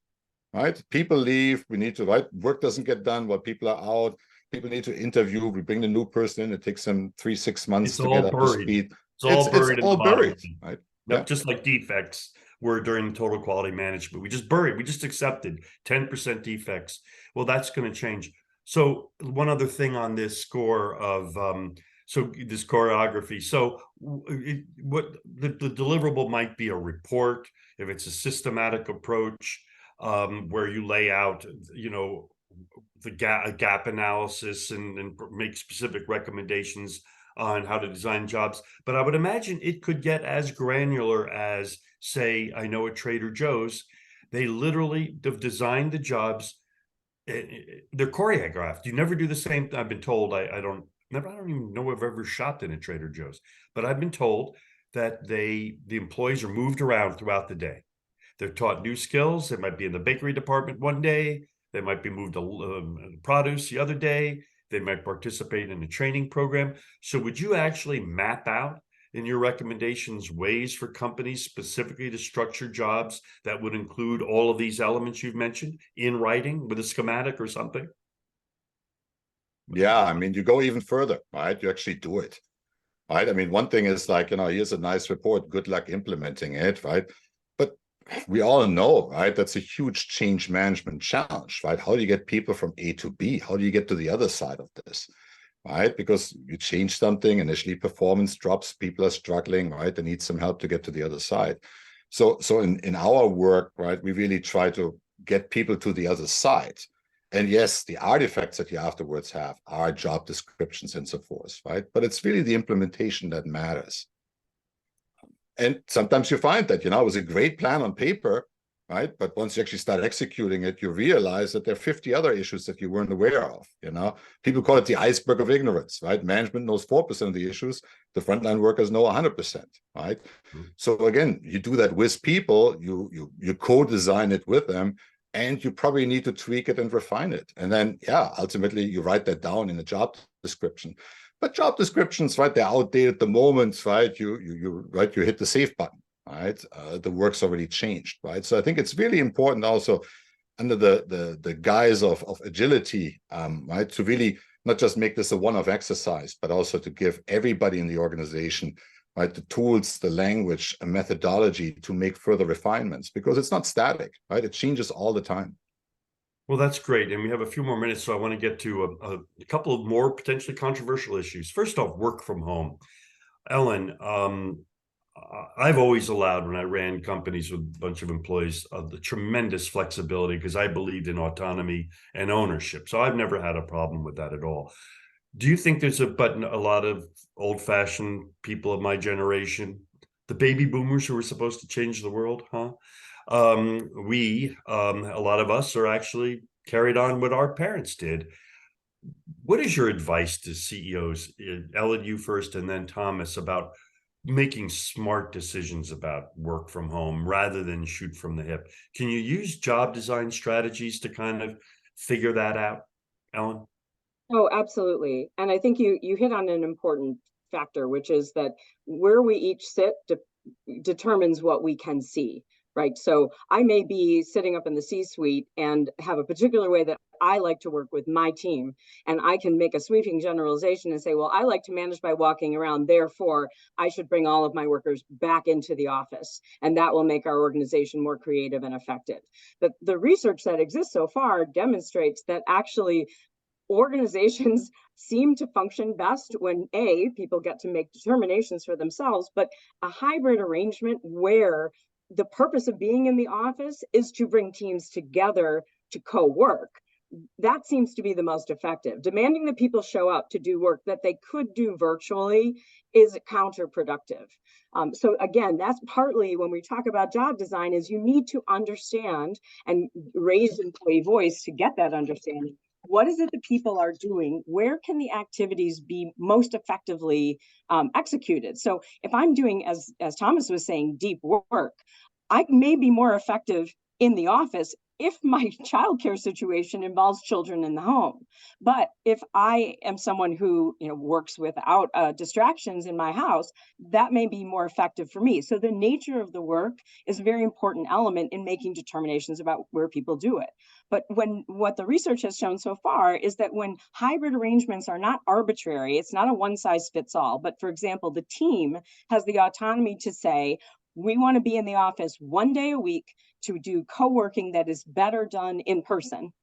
right? People leave, we need to, right? Work doesn't get done while people are out. People need to interview. We bring the new person in. It takes them 3-6 months to get up to speed. It's all buried. It's all buried, right? Yep, yeah. Just like defects were during total quality management. We just accepted 10% defects. Well, that's going to change. So one other thing on this score of so this choreography. So what the deliverable might be a report, if it's a systematic approach where you lay out, you know, the gap analysis and make specific recommendations on how to design jobs. But I would imagine it could get as granular as, say, I know at Trader Joe's, they literally have designed the jobs. They're choreographed. You never do the same. I've been told. I don't even know if I've ever shopped in a Trader Joe's, but I've been told that the employees are moved around throughout the day. They're taught new skills. They might be in the bakery department one day. They might be moved to produce the other day. They might participate in a training program. So would you actually map out in your recommendations ways for companies specifically to structure jobs that would include all of these elements you've mentioned in writing with a schematic or something? Yeah, I mean, you go even further, right? You actually do it, right? I mean, one thing is like, you know, here's a nice report. Good luck implementing it, right? But we all know, right? That's a huge change management challenge, right? How do you get people from A to B? How do you get to the other side of this, right? Because you change something, initially performance drops, people are struggling, right? They need some help to get to the other side. So in our work, right, we really try to get people to the other side. And yes, the artifacts that you afterwards have are job descriptions and so forth, right? But it's really the implementation that matters. And sometimes you find that, you know, it was a great plan on paper, right? But once you actually start executing it, you realize that there are 50 other issues that you weren't aware of, you know? People call it the iceberg of ignorance, right? Management knows 4% of the issues. The frontline workers know 100%, right? Mm-hmm. So again, you do that with people, you co-design it with them, and you probably need to tweak it and refine it. And then, yeah, ultimately you write that down in a job description. But job descriptions, right, they're outdated at the moment, right? You hit the save button, right? The work's already changed, right? So I think it's really important also under the guise of agility, right, to really not just make this a one-off exercise, but also to give everybody in the organization, right, the tools, the language, a methodology to make further refinements, because it's not static, right? It changes all the time. Well, that's great. And we have a few more minutes, so I want to get to a couple of more potentially controversial issues. First off, work from home. Ellen, I've always allowed, when I ran companies with a bunch of employees, the tremendous flexibility because I believed in autonomy and ownership. So I've never had a problem with that at all. Do you think there's a lot of old-fashioned people of my generation, the baby boomers who were supposed to change the world, huh? A lot of us are actually carried on what our parents did. What is your advice to CEOs, Ellen, you first, and then Thomas, about making smart decisions about work from home rather than shoot from the hip? Can you use job design strategies to kind of figure that out, Ellen? Oh, absolutely. And I think you hit on an important factor, which is that where we each sit determines what we can see, right? So I may be sitting up in the C-suite and have a particular way that I like to work with my team. And I can make a sweeping generalization and say, well, I like to manage by walking around. Therefore, I should bring all of my workers back into the office. And that will make our organization more creative and effective. But the research that exists so far demonstrates that actually organizations seem to function best when people get to make determinations for themselves, but a hybrid arrangement where the purpose of being in the office is to bring teams together to co-work. That seems to be the most effective. Demanding that people show up to do work that they could do virtually is counterproductive. So again, that's partly when we talk about job design, is you need to understand and raise employee voice to get that understanding. What is it that people are doing? Where can the activities be most effectively executed? So if I'm doing, as Thomas was saying, deep work, I may be more effective in the office if my childcare situation involves children in the home. But if I am someone who works without distractions in my house, that may be more effective for me. So the nature of the work is a very important element in making determinations about where people do it. But what the research has shown so far is that when hybrid arrangements are not arbitrary, it's not a one size fits all, but for example, the team has the autonomy to say, we want to be in the office one day a week to do co-working that is better done in person.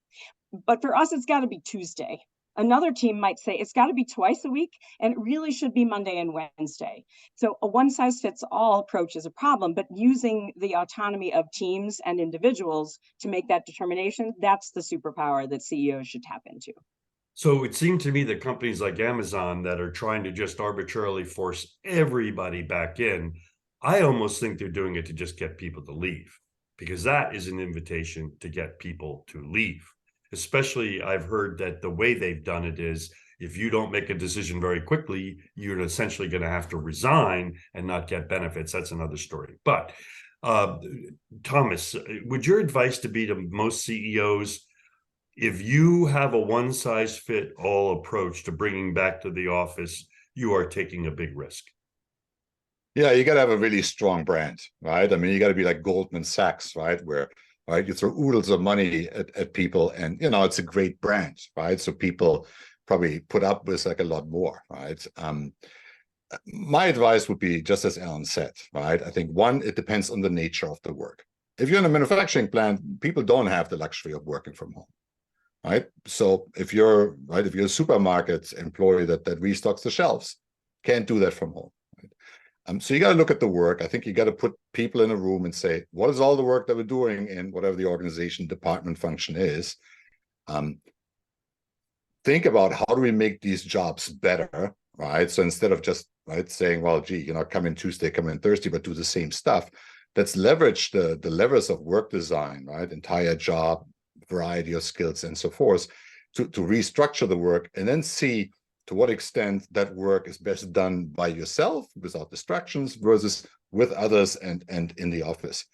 But for us, it's got to be Tuesday. Another team might say it's got to be twice a week, and it really should be Monday and Wednesday. So a one-size-fits-all approach is a problem, but using the autonomy of teams and individuals to make that determination, that's the superpower that CEOs should tap into. So it seemed to me that companies like Amazon that are trying to just arbitrarily force everybody back in, I almost think they're doing it to just get people to leave, because that is an invitation to get people to leave. Especially, I've heard that the way they've done it is, if you don't make a decision very quickly, you're essentially going to have to resign and not get benefits. That's another story. But Thomas, would your advice to be to most CEOs, if you have a one-size-fits-all approach to bringing back to the office, you are taking a big risk? Yeah, you got to have a really strong brand, right? I mean, you got to be like Goldman Sachs, right? Where, right, you throw oodles of money at people, and it's a great brand, right? So people probably put up with like a lot more, right? My advice would be just as Alan said, right? I think one, it depends on the nature of the work. If you're in a manufacturing plant, people don't have the luxury of working from home, right? So if you're a supermarket employee that restocks the shelves, can't do that from home. So you got to look at the work. I think you got to put people in a room and say, what is all the work that we're doing in whatever the organization department function is? Think about how do we make these jobs better, right? So instead of just saying, well, gee, come in Tuesday, come in Thursday, but do the same stuff. Let's leverage the levers of work design, right? Entire job, variety of skills, and so forth, to restructure the work, and then see to what extent that work is best done by yourself without distractions versus with others and in the office.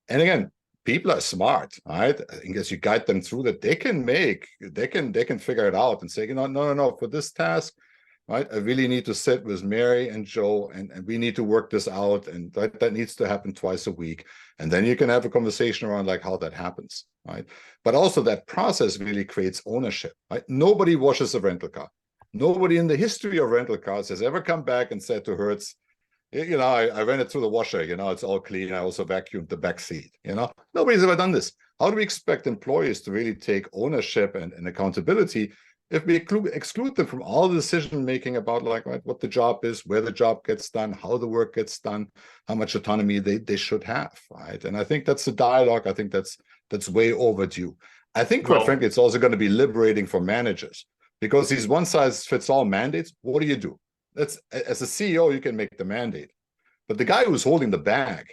And again, people are smart, right? I think as you guide them through that, they can figure it out and say, no, for this task, right, I really need to sit with Mary and Joe, and we need to work this out, and that needs to happen twice a week. And then you can have a conversation around like how that happens, right? But also that process really creates ownership, right? Nobody washes a rental car. Nobody in the history of rental cars has ever come back and said to Hertz, I ran it through the washer, it's all clean. I also vacuumed the back seat, Nobody's ever done this. How do we expect employees to really take ownership and accountability if we exclude them from all the decision-making about what the job is, where the job gets done, how the work gets done, how much autonomy they should have, right? And I think that's the dialogue. I think that's way overdue. I think, quite frankly, it's also going to be liberating for managers. Because these one-size-fits-all mandates, what do? As a CEO, you can make the mandate. But the guy who's holding the bag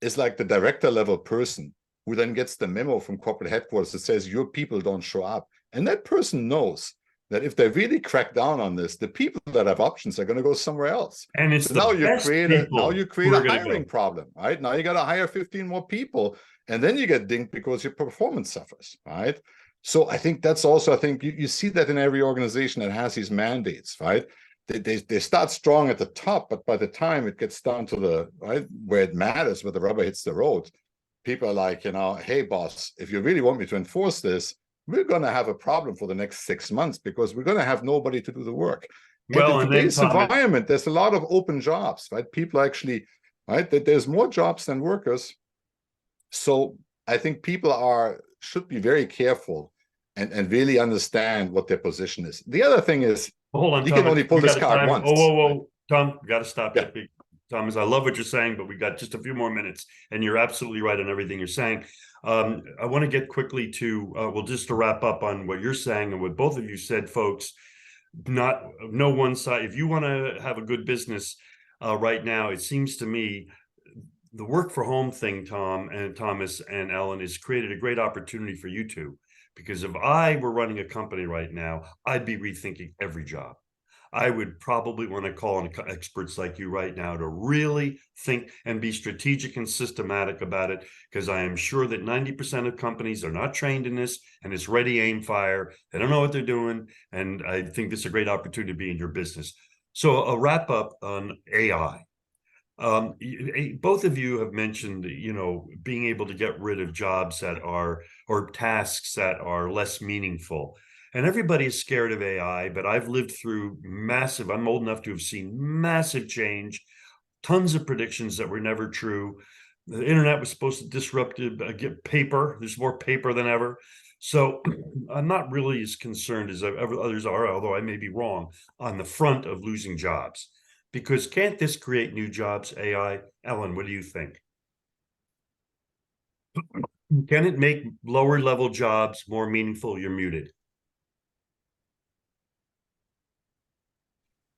is like the director-level person who then gets the memo from corporate headquarters that says your people don't show up. And that person knows that if they really crack down on this, the people that have options are going to go somewhere else. And it's so now you create a hiring problem, right? Now you got to hire 15 more people, and then you get dinged because your performance suffers, right? So I think that's also, you see that in every organization that has these mandates, right? They start strong at the top, but by the time it gets down to where it matters, where the rubber hits the road, people are like, hey, boss, if you really want me to enforce this, we're going to have a problem for the next 6 months because we're going to have nobody to do the work. And in today's environment, there's a lot of open jobs, right? People actually, right? That there's more jobs than workers. So I think people should be very careful and really understand what their position is. The other thing is, hold on, you Thomas, can only pull this card once. Whoa, Tom, we got to stop that. Thomas, I love what you're saying, but we got just a few more minutes, and you're absolutely right on everything you're saying. I want to get quickly to, just to wrap up on what you're saying and what both of you said, folks. No one side. If you want to have a good business right now, it seems to me the work for home thing, Thomas and Ellen, has created a great opportunity for you two. Because if I were running a company right now, I'd be rethinking every job. I would probably want to call on experts like you right now to really think and be strategic and systematic about it, because I am sure that 90% of companies are not trained in this, and it's ready, aim, fire. They don't know what they're doing, and I think this is a great opportunity to be in your business. So a wrap up on AI. Both of you have mentioned, being able to get rid of jobs or tasks that are less meaningful. And everybody is scared of AI, but I've lived through I'm old enough to have seen massive change, tons of predictions that were never true. The internet was supposed to disrupt get paper. There's more paper than ever. So I'm not really as concerned as others are, although I may be wrong, on the front of losing jobs. Because can't this create new jobs, AI? Ellen, what do you think? Can it make lower level jobs more meaningful? You're muted.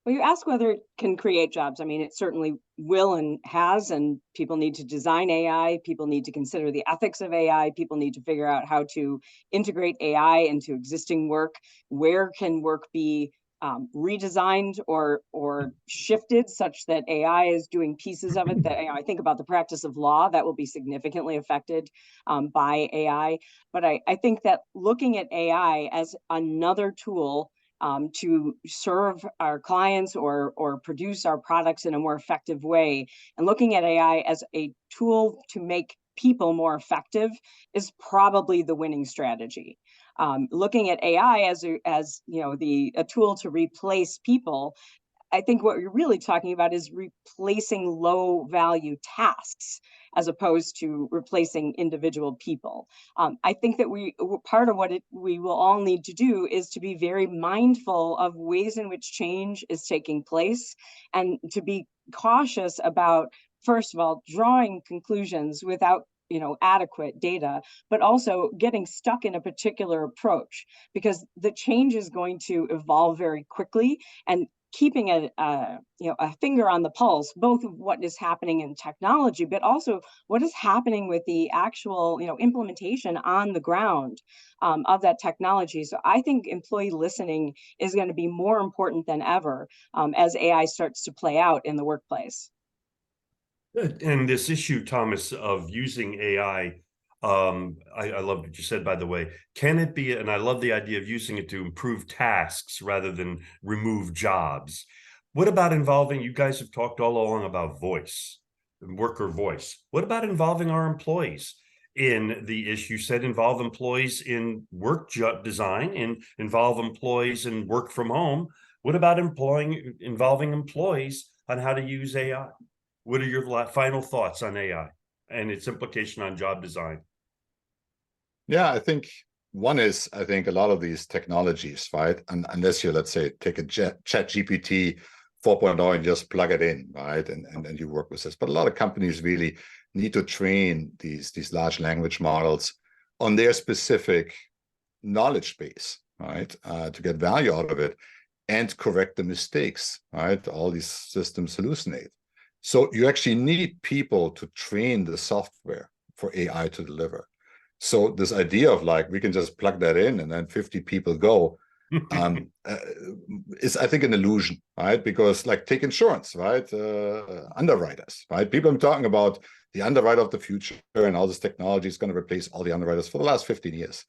Well, you ask whether it can create jobs. I mean, it certainly will and has, and people need to design AI. People need to consider the ethics of AI. People need to figure out how to integrate AI into existing work. Where can work be redesigned or shifted such that AI is doing pieces of it that, I think about the practice of law that will be significantly affected by AI. But I think that looking at AI as another tool to serve our clients or produce our products in a more effective way, and looking at AI as a tool to make people more effective is probably the winning strategy. Looking at AI as a tool to replace people, I think what you're really talking about is replacing low value tasks as opposed to replacing individual people. I think that part of what we will all need to do is to be very mindful of ways in which change is taking place, and to be cautious about, first of all, drawing conclusions without adequate data, but also getting stuck in a particular approach, because the change is going to evolve very quickly, and keeping a finger on the pulse, both of what is happening in technology, but also what is happening with the actual implementation on the ground of that technology. So I think employee listening is going to be more important than ever as AI starts to play out in the workplace. And this issue, Thomas, of using AI, I love what you said, by the way. Can it be, and I love the idea of using it to improve tasks rather than remove jobs. What about involving, you guys have talked all along about voice, worker voice. What about involving our employees in the issue? You said involve employees in work design and involve employees in work from home. What about involving employees on how to use AI? What are your final thoughts on AI and its implication on job design? Yeah, I think one is, I think a lot of these technologies, right? And unless you, let's say, take a ChatGPT 4.0 and just plug it in, right? And you work with this. But a lot of companies really need to train these large language models on their specific knowledge base, right? To get value out of it and correct the mistakes, right? All these systems hallucinate. So you actually need people to train the software for AI to deliver. So this idea of like, we can just plug that in and then 50 people go, is, I think, an illusion, right? Because like, take insurance, right? Underwriters, right? People are talking about the underwriter of the future and how this technology is going to replace all the underwriters for the last 15 years,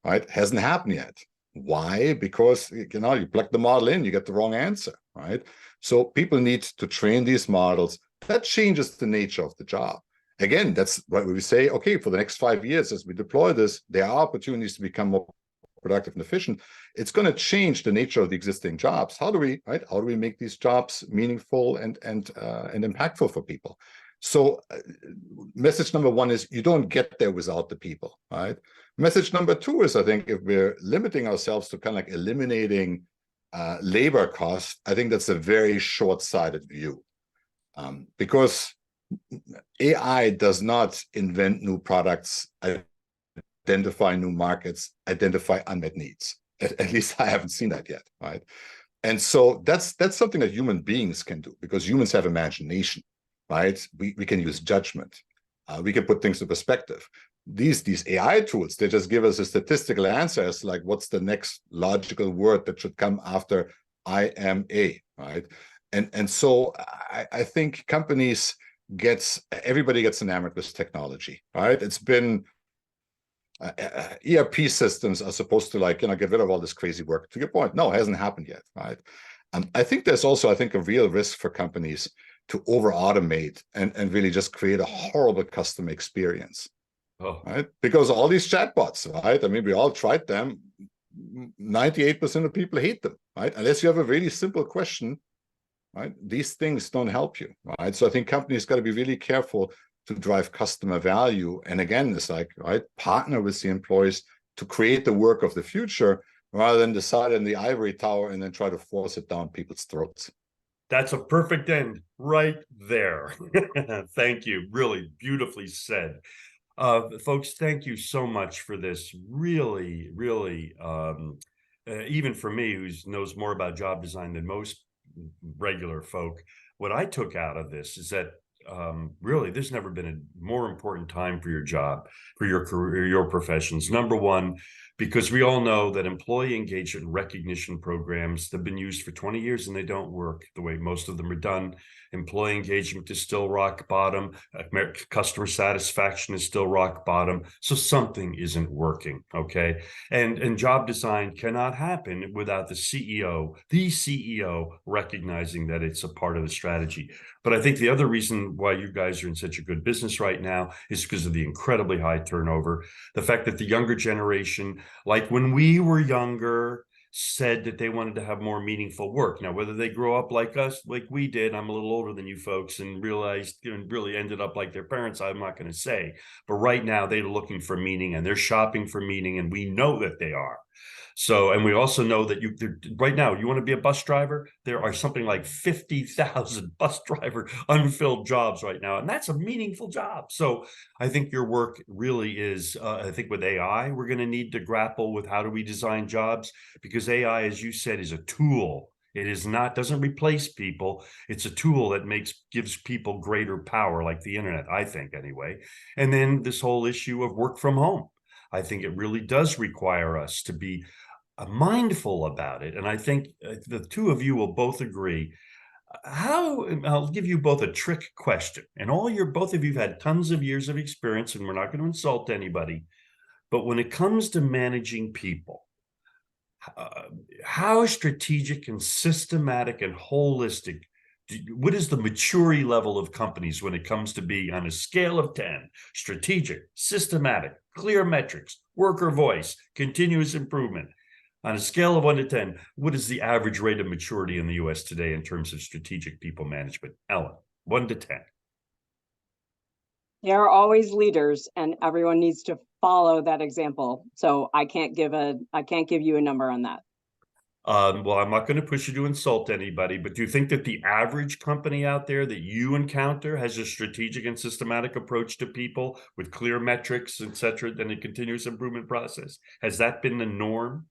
right? Hasn't happened yet. Why? Because, you plug the model in, you get the wrong answer, right? So people need to train these models. That changes the nature of the job. again, that's why we say, okay, for the next 5 years, as we deploy this, there are opportunities to become more productive and efficient. It's going to change the nature of the existing jobs. How do we, right? How do we make these jobs meaningful and impactful for people? So message number one is you don't get there without the people, right? Message number two is, I think, if we're limiting ourselves to kind of like eliminating labor costs, I think that's a very short-sighted view, because AI does not invent new products, identify new markets, identify unmet needs. At least I haven't seen that yet, right? And so that's something that human beings can do, because humans have imagination, right? We can use judgment. We can put things in perspective. These AI tools, they just give us a statistical answer as like, what's the next logical word that should come after I am a, right? And so I think everybody gets enamored with technology, right? It's been ERP systems are supposed to, like, get rid of all this crazy work. To your point, no, it hasn't happened yet, right? I think there's also, I think, a real risk for companies to over automate and really just create a horrible customer experience, right? Because all these chatbots, right? I mean, we all tried them. 98% of people hate them, right? Unless you have a really simple question, right? These things don't help you, right? So I think companies got to be really careful to drive customer value. And again, it's like, right, partner with the employees to create the work of the future rather than decide in the ivory tower and then try to force it down people's throats. That's a perfect end right there. Thank you. Really beautifully said. Folks, thank you so much for this. Really, really, even for me, who knows more about job design than most regular folk, what I took out of this is that really, there's never been a more important time for your job, for your career, your professions. Number one, because we all know that employee engagement recognition programs have been used for 20 years and they don't work the way most of them are done. Employee engagement is still rock bottom. Customer satisfaction is still rock bottom. So something isn't working, okay? And job design cannot happen without the CEO recognizing that it's a part of the strategy. But I think the other reason why you guys are in such a good business right now is because of the incredibly high turnover. The fact that the younger generation, like when we were younger, said that they wanted to have more meaningful work. Now, whether they grow up like us, like we did, I'm a little older than you folks, and realized and really ended up like their parents, I'm not going to say. But right now, they're looking for meaning and they're shopping for meaning, and we know that they are. So, and we also know that right now, you want to be a bus driver? There are something like 50,000 bus driver unfilled jobs right now, and that's a meaningful job. So I think your work really is, I think with AI, we're going to need to grapple with how do we design jobs, because AI, as you said, is a tool. It is not, doesn't replace people. It's a tool that gives people greater power, like the internet, I think anyway. And then this whole issue of work from home. I think it really does require us to be mindful about it. And I think the two of you will both agree. I'll give you both a trick question. And both of you have had tons of years of experience, and we're not going to insult anybody. But when it comes to managing people, how strategic and systematic and holistic, what is the maturity level of companies when it comes to be on a scale of 10, strategic, systematic, clear metrics, worker voice, continuous improvement? On a scale of 1 to 10, what is the average rate of maturity in the US today in terms of strategic people management? Ellen, 1 to 10. There are always leaders, and everyone needs to follow that example. So I can't give you a number on that. Well, I'm not going to push you to insult anybody, but do you think that the average company out there that you encounter has a strategic and systematic approach to people with clear metrics, et cetera, and a continuous improvement process? Has that been the norm?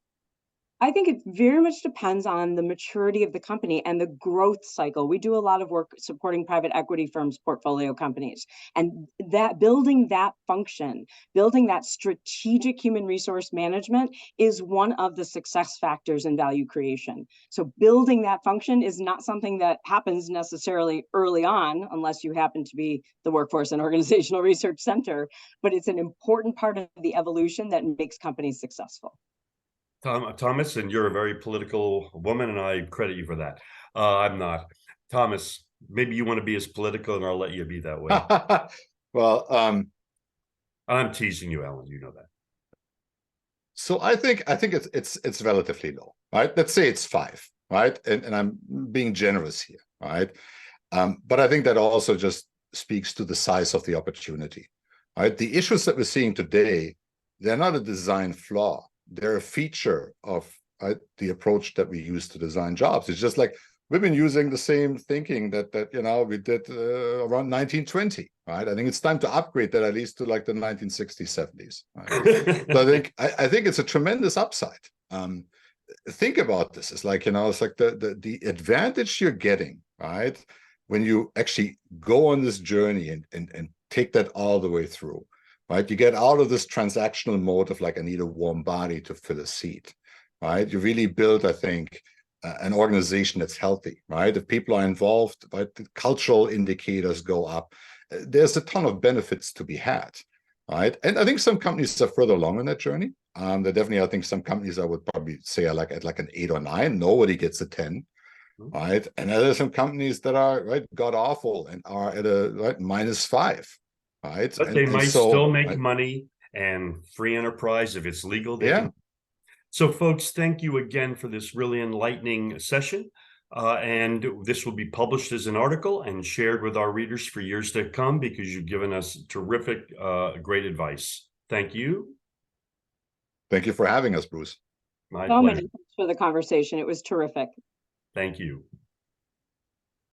I think it very much depends on the maturity of the company and the growth cycle. We do a lot of work supporting private equity firms' portfolio companies, and that building that function, building that strategic human resource management is one of the success factors in value creation. So building that function is not something that happens necessarily early on, unless you happen to be the Workforce and Organizational Research Center, but it's an important part of the evolution that makes companies successful. Thomas, and you're a very political woman, and I credit you for that. I'm not. Thomas, maybe you want to be as political, and I'll let you be that way. Well, I'm teasing you, Alan. You know that. so I think it's relatively low, right? Let's say it's 5, right? And I'm being generous here, right? But I think that also just speaks to the size of the opportunity, right? The issues that we're seeing today, they're not a design flaw. They're a feature of the approach that we use to design jobs. It's just like we've been using the same thinking that we did around 1920, right? I think it's time to upgrade that at least to like the 1960s, 70s. Right? So I think it's a tremendous upside. Think about this. It's like, it's like the advantage you're getting, right? When you actually go on this journey and take that all the way through, right? You get out of this transactional mode of like, I need a warm body to fill a seat, right? You really build, I think, an organization that's healthy, right? If people are involved, right, the cultural indicators go up. There's a ton of benefits to be had, right? And I think some companies are further along in that journey. There definitely, I think some companies I would probably say are like at like an 8 or 9. Nobody gets a 10, right? And there are some companies that are right god awful and are at a right -5, right? But they might so, still make money, and free enterprise, if it's legal, they can. So folks, thank you again for this really enlightening session. And this will be published as an article and shared with our readers for years to come, because you've given us terrific, great advice. Thank you. Thank you for having us, Bruce. My So pleasure. many thanks for the conversation. It was terrific. Thank you.